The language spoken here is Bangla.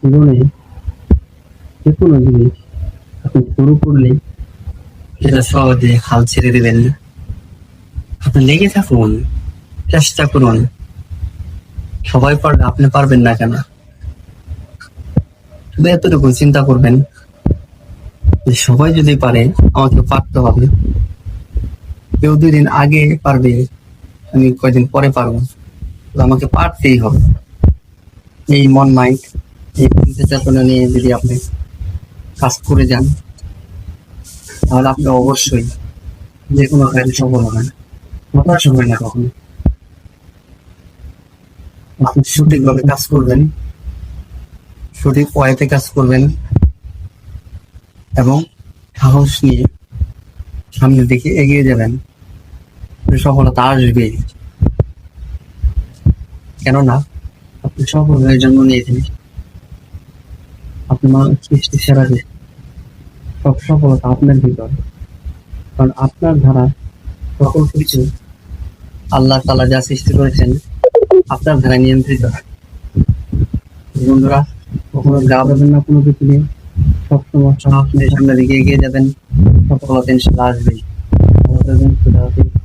জীবনে যে কোনো জিনিস আপনি শুরু করলে সেটা সহজে হাল ছেড়ে দেবেন না। আপনি লেগে থাকুন, চেষ্টা করুন। সবাই পারলে আপনি পারবেন না কেন? শুধু এতটুকু চিন্তা করবেন যে সবাই যদি পারে আমাকে পারতে হবে। কেউ 2 দিন আগে পারবে, আমি কয়দিন পরে পারবো, তো আমাকে পারতেই হবে। এই মন মাইন্ড, এই চিন্তা চেতনা নিয়ে যদি আপনি কাজ করে যান, তাহলে আপনি অবশ্যই যে কোনো কাজে সফল হবেন। হতাশ হবেন না কখনো। আপনি সঠিকভাবে কাজ করবেন, সঠিক ওয়েতে কাজ করবেন এবং সাহস নিয়ে সামনের দিকে এগিয়ে যাবেন। সফলতা আসবে, কেননা আপনি সফল হয়ে জন্ম নিয়েছেন। আপনি মানুষ সৃষ্টি সেরা যে সব সফলতা আপনার ভিতর, কারণ আপনার দ্বারা সকল কিছু আল্লাহ তাআলা যা সৃষ্টি করেছেন আপনার দ্বারা নিয়ন্ত্রিত। বন্ধুরা, কখনো ঘাবড়াবেন না কোনো কিছু নিয়ে, সবসময় সাহস নিয়ে সামনের দিকে এগিয়ে যাবেন। সফলতা ইনশাআল্লাহ আসবেই। ভালো থাকবেন, খুদা হাফেজ।